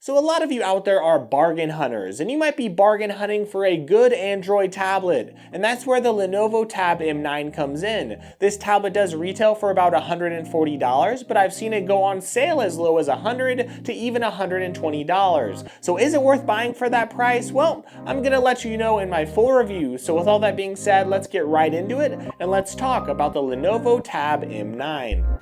So a lot of you out there are bargain hunters, and you might be bargain hunting for a good Android tablet, and that's where the Lenovo Tab M9 comes in. This tablet does retail for about $140, but I've seen it go on sale as low as $100 to even $120. So is it worth buying for that price? Well, I'm gonna let you know in my full review. So with all that being said, let's get right into it, and let's talk about the Lenovo Tab M9.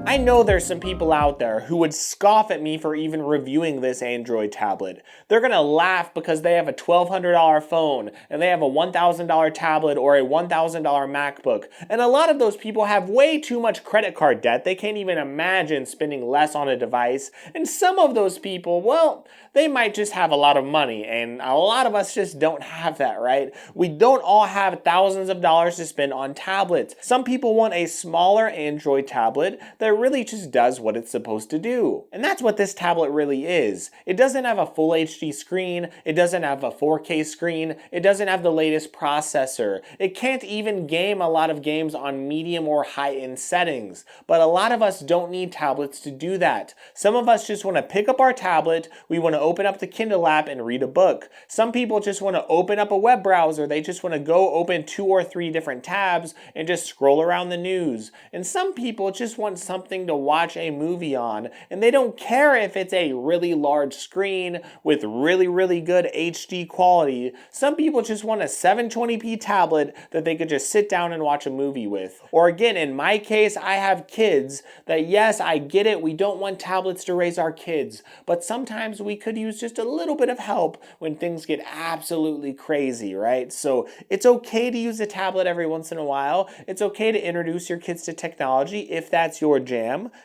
I know there's some people out there who would scoff at me for even reviewing this Android tablet. They're gonna laugh because they have a $1,200 phone and they have a $1,000 tablet or a $1,000 MacBook. And a lot of those people have way too much credit card debt. They can't even imagine spending less on a device. And some of those people, well, they might just have a lot of money, and a lot of us just don't have that, right? We don't all have thousands of dollars to spend on tablets. Some people want a smaller Android tablet that really just does what it's supposed to do. And that's what this tablet really is. It doesn't have a full HD screen, it doesn't have a 4K screen, it doesn't have the latest processor. It can't even game a lot of games on medium or high-end settings. But a lot of us don't need tablets to do that. Some of us just want to pick up our tablet, we want to open up the Kindle app and read a book. Some people just want to open up a web browser, they just want to go open 2 or 3 different tabs and just scroll around the news. And some people just want something to watch a movie on, and they don't care if it's a really large screen with really good HD quality. Some people just want a 720p tablet that they could just sit down and watch a movie with. Or again, in my case, I have kids that, yes, I get it, we don't want tablets to raise our kids, but sometimes we could use just a little bit of help when things get absolutely crazy, right? So it's okay to use a tablet every once in a while. It's okay to introduce your kids to technology if that's your jam.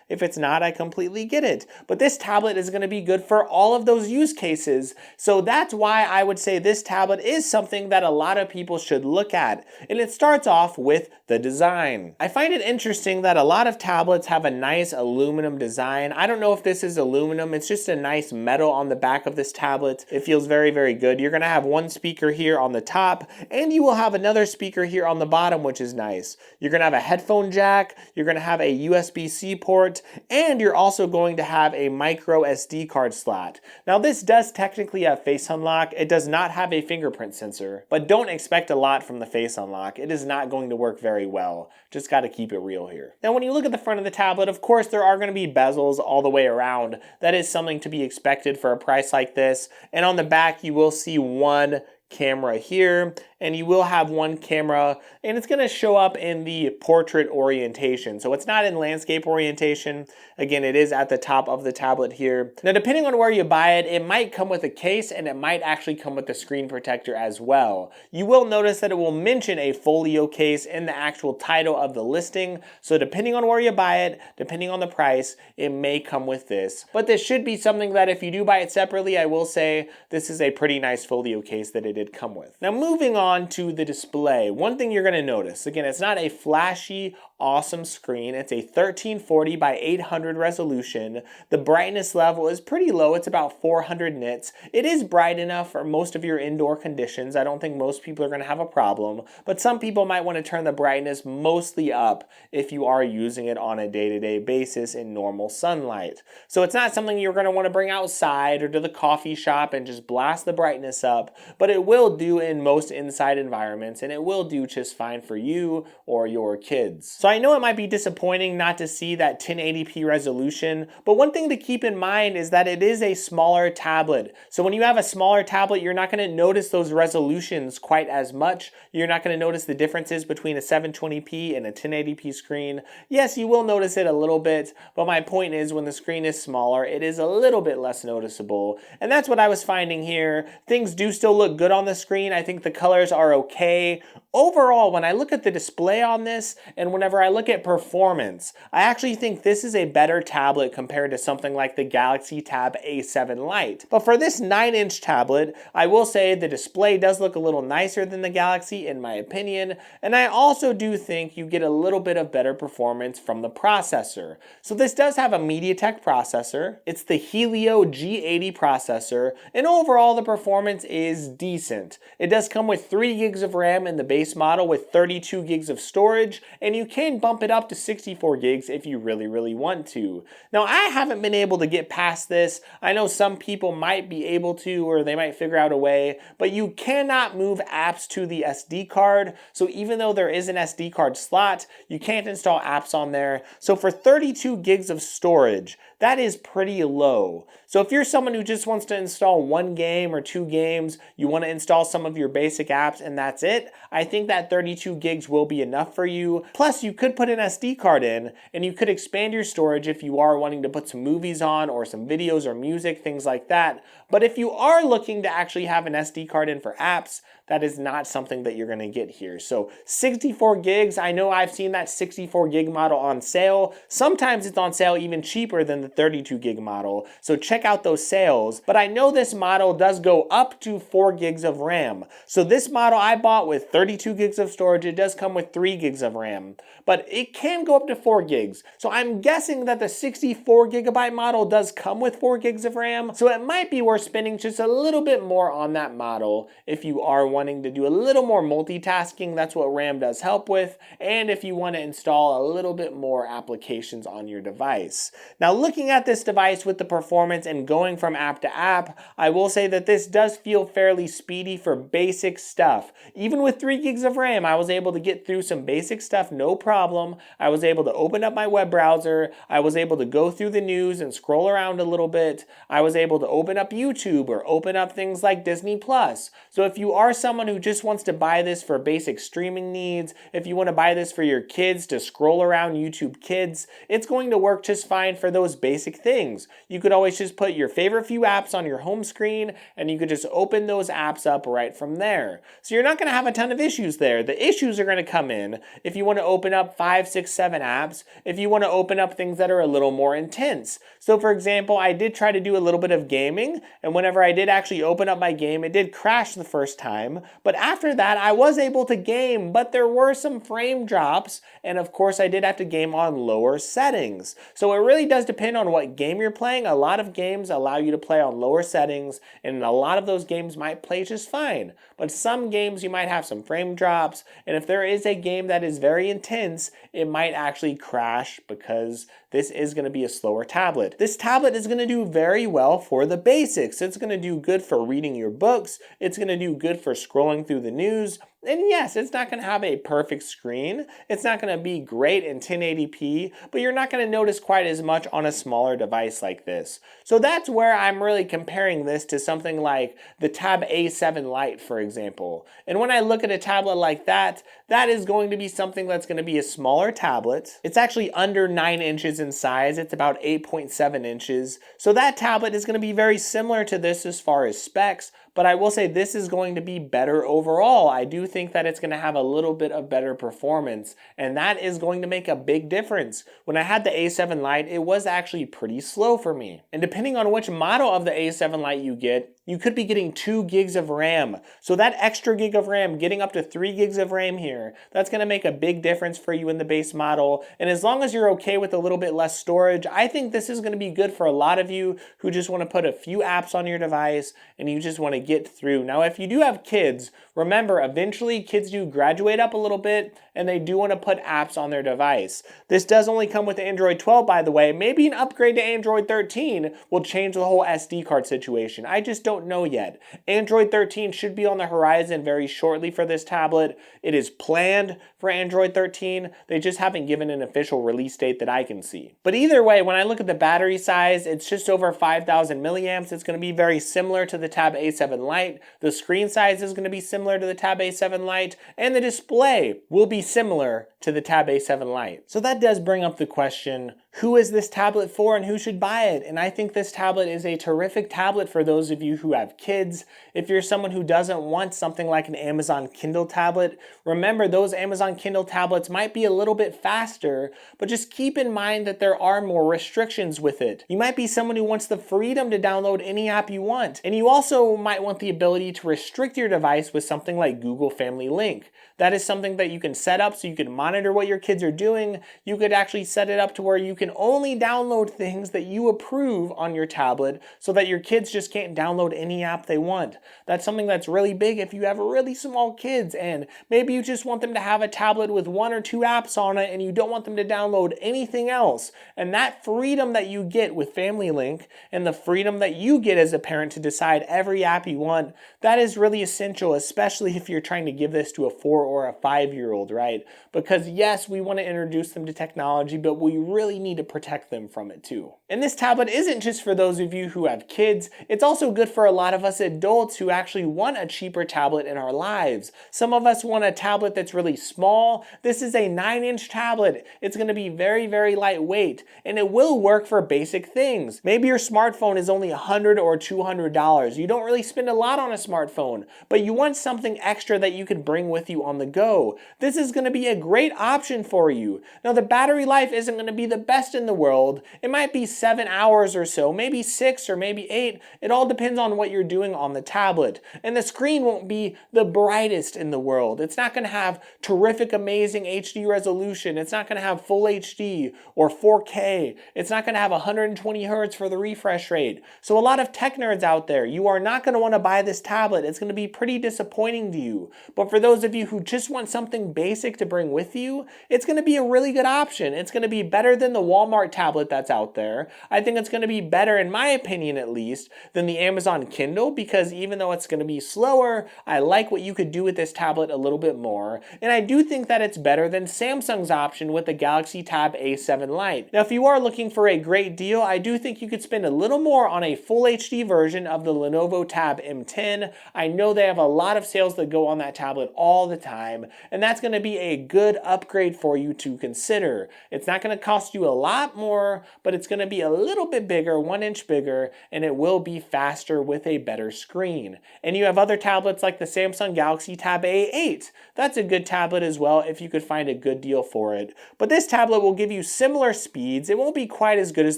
If it's not, I completely get it. But this tablet is going to be good for all of those use cases. So that's why I would say this tablet is something that a lot of people should look at. And it starts off with the design. I find it interesting that a lot of tablets have a nice aluminum design. I don't know if this is aluminum. It's just a nice metal on the back of this tablet. It feels very good. You're going to have one speaker here on the top, and you will have another speaker here on the bottom, which is nice. You're going to have a headphone jack. You're going to have a USB-C port, and you're also going to have a micro SD card slot. Now this does technically have face unlock. It does not have a fingerprint sensor, but don't expect a lot from the face unlock. It is not going to work very well. Just got to keep it real here. Now when you look at the front of the tablet, of course there are going to be bezels all the way around. That is something to be expected for a price like this. And on the back you will see one camera here, and you will have one camera, and it's going to show up in the portrait orientation. So it's not in landscape orientation. Again, it is at the top of the tablet here. Now, depending on where you buy it, it might come with a case, and it might actually come with a screen protector as well. You will notice that it will mention a folio case in the actual title of the listing. So depending on where you buy it, depending on the price, it may come with this. But this should be something that if you do buy it separately, I will say this is a pretty nice folio case that it did come with. Now moving on to the display, one thing you're going to notice, again, it's not a flashy, awesome screen. It's a 1340 by 800 resolution. The brightness level is pretty low. It's about 400 nits. It is bright enough for most of your indoor conditions. I don't think most people are going to have a problem, but some people might want to turn the brightness mostly up if you are using it on a day-to-day basis in normal sunlight. So it's not something you're going to want to bring outside or to the coffee shop and just blast the brightness up, but it will do in most inside environments, and it will do just fine for you or your kids. So I know it might be disappointing not to see that 1080p resolution, but one thing to keep in mind is that it is a smaller tablet. So when you have a smaller tablet, you're not going to notice those resolutions quite as much. You're not going to notice the differences between a 720p and a 1080p screen. Yes, you will notice it a little bit, but my point is when the screen is smaller, it is a little bit less noticeable. And that's what I was finding here. Things do still look good on the screen. I think the colors are okay. Overall, when I look at the display on this and whenever I look at performance, I actually think this is a better tablet compared to something like the Galaxy Tab A7 Lite. But for this 9-inch tablet, I will say the display does look a little nicer than the Galaxy in my opinion, and I also do think you get a little bit of better performance from the processor. So this does have a MediaTek processor. It's the Helio G80 processor, and overall the performance is decent. It does come with 3 gigs of RAM in the base model with 32 gigs of storage, and you can bump it up to 64 gigs if you really want to. Now, I haven't been able to get past this. I know some people might be able to, or they might figure out a way, but you cannot move apps to the SD card. So even though there is an SD card slot, you can't install apps on there. So for 32 gigs of storage, that is pretty low. So if you're someone who just wants to install 1 game or 2 games, you want to install some of your basic apps and that's it, I think that 32 gigs will be enough for you. Plus, you could put an SD card in and you could expand your storage if you are wanting to put some movies on or some videos or music, things like that. But if you are looking to actually have an SD card in for apps, that is not something that you're going to get here. So 64 gigs, I know I've seen that 64 gig model on sale. Sometimes it's on sale even cheaper than the 32 gig model. So check out those sales. But I know this model does go up to 4 gigs of RAM. So this model I bought with 32 gigs of storage, it does come with 3 gigs of RAM. But it can go up to 4 gigs. So I'm guessing that the 64 gigabyte model does come with 4 gigs of RAM. So it might be worth spending just a little bit more on that model if you are wanting to do a little more multitasking. That's what RAM does help with, and if you want to install a little bit more applications on your device. Now, looking at this device with the performance and going from app to app, I will say that this does feel fairly speedy for basic stuff. Even with 3 gigs of RAM, I was able to get through some basic stuff no problem. I was able to open up my web browser, I was able to go through the news and scroll around a little bit, I was able to open up YouTube or open up things like Disney Plus. So if you are someone who just wants to buy this for basic streaming needs, if you want to buy this for your kids to scroll around YouTube Kids, it's going to work just fine for those basic things. You could always just put your favorite few apps on your home screen and you could just open those apps up right from there. So you're not going to have a ton of issues there. The issues are going to come in if you want to open up 5, 6, 7 apps, if you want to open up things that are a little more intense. So for example, I did try to do a little bit of gaming, and whenever I did actually open up my game, it did crash the first time, but after that I was able to game, but there were some frame drops, and of course I did have to game on lower settings. So it really does depend on what game you're playing. A lot of games allow you to play on lower settings, and a lot of those games might play just fine, but some games you might have some frame drops, and if there is a game that is very intense, it might actually crash because this is going to be a slower tablet. This tablet is going to do very well for the basics. It's going to do good for reading your books. It's going to do good for scrolling through the news. And yes, it's not going to have a perfect screen. It's not going to be great in 1080p, but you're not going to notice quite as much on a smaller device like this. So that's where I'm really comparing this to something like the Tab A7 Lite, for example. And when I look at a tablet like that, that is going to be something that's going to be a smaller tablet. It's actually under 9 inches in size. It's about 8.7 inches. So that tablet is going to be very similar to this as far as specs, but I will say this is going to be better overall. I do think that it's going to have a little bit of better performance, and that is going to make a big difference. When I had the A7 Lite, it was actually pretty slow for me. And depending on which model of the A7 Lite you get, you could be getting 2 gigs of RAM. So that extra gig of RAM, getting up to 3 gigs of RAM here, that's going to make a big difference for you in the base model. And as long as you're okay with a little bit less storage, I think this is going to be good for a lot of you who just want to put a few apps on your device and you just want to get through. Now, if you do have kids, remember, eventually kids do graduate up a little bit and they do want to put apps on their device. This does only come with Android 12, by the way. Maybe an upgrade to Android 13 will change the whole SD card situation. I just don't know yet. Android 13 should be on the horizon very shortly for this tablet. It is planned for Android 13. They just haven't given an official release date that I can see. But either way, when I look at the battery size, it's just over 5,000 milliamps. It's going to be very similar to the Tab A7 Lite. The screen size is going to be similar to the Tab A7 Lite, and the display will be similar to the Tab A7 Lite. So that does bring up the question, who is this tablet for and who should buy it? And I think this tablet is a terrific tablet for those of you who have kids. If you're someone who doesn't want something like an Amazon Kindle tablet, remember those Amazon Kindle tablets might be a little bit faster, but just keep in mind that there are more restrictions with it. You might be someone who wants the freedom to download any app you want, and you also might want the ability to restrict your device with something like Google Family Link. That is something that you can set up so you can monitor what your kids are doing. You could actually set it up to where you can can only download things that you approve on your tablet so that your kids just can't download any app they want. That's something that's really big if you have really small kids and maybe you just want them to have a tablet with 1 or 2 apps on it and you don't want them to download anything else. And that freedom that you get with Family Link and the freedom that you get as a parent to decide every app you want, that is really essential, especially if you're trying to give this to a 4 or a 5-year-old, right? Because yes, we want to introduce them to technology, but we really need to protect them from it too. And this tablet isn't just for those of you who have kids, it's also good for a lot of us adults who actually want a cheaper tablet in our lives. Some of us want a tablet that's really small. This is a 9-inch tablet. It's going to be very, very lightweight, and it will work for basic things. Maybe your smartphone is only $100 or $200. You don't really spend a lot on a smartphone, but you want something extra that you can bring with you on the go. This is going to be a great option for you. Now, the battery life isn't going to be the best in the world. It might be 7 hours or so, maybe 6 or maybe 8. It all depends on what you're doing on the tablet. And the screen won't be the brightest in the world. It's not going to have terrific, amazing HD resolution. It's not going to have full HD or 4K. It's not going to have 120 Hertz for the refresh rate. So a lot of tech nerds out there, you are not going to want to buy this tablet. It's going to be pretty disappointing to you. But for those of you who just want something basic to bring with you, it's going to be a really good option. It's going to be better than the Walmart tablet that's out there. I think it's going to be better, in my opinion at least, than the Amazon Kindle, because even though it's going to be slower, I like what you could do with this tablet a little bit more. And I do think that it's better than Samsung's option with the Galaxy Tab A7 Lite. Now, if you are looking for a great deal, I do think you could spend a little more on a full HD version of the Lenovo Tab M10. I know they have a lot of sales that go on that tablet all the time, and that's going to be a good upgrade for you to consider. It's not going to cost you a lot more, but it's going to be a little bit bigger, 1 inch bigger, and it will be faster with a better screen. And you have other tablets like the Samsung Galaxy Tab A8. That's a good tablet as well if you could find a good deal for it. But this tablet will give you similar speeds. It won't be quite as good as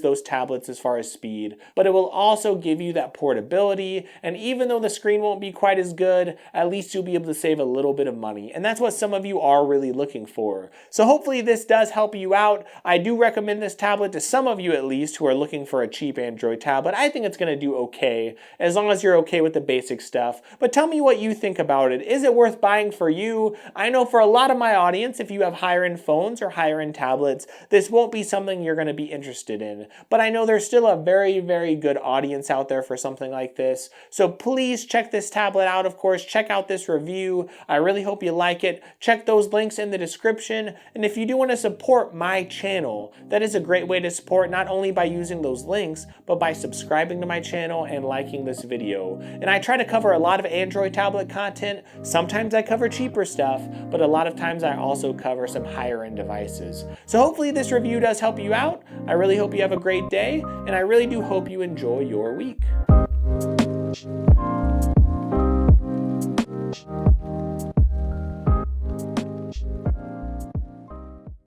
those tablets as far as speed, but it will also give you that portability. And even though the screen won't be quite as good, at least you'll be able to save a little bit of money. And that's what some of you are really looking for. So hopefully this does help you out. I do recommend this tablet to some of you at least who are looking for a cheap Android tablet. I think it's going to do okay, as long as you're okay with the basic stuff. But tell me what you think about it. Is it worth buying for you? I know for a lot of my audience, if you have higher end phones or higher end tablets, this won't be something you're going to be interested in. But I know there's still a very, very good audience out there for something like this. So please check this tablet out, of course. Check out this review. I really hope you like it. Check those links in the description. And if you do want to support my channel, that is a great way to support, not only by using those links, but by subscribing to my channel and liking this video. And I try to cover a lot of Android tablet content. Sometimes I cover cheaper stuff, but a lot of times I also cover some higher end devices. So hopefully this review does help you out. I really hope you have a great day, and I really do hope you enjoy your week.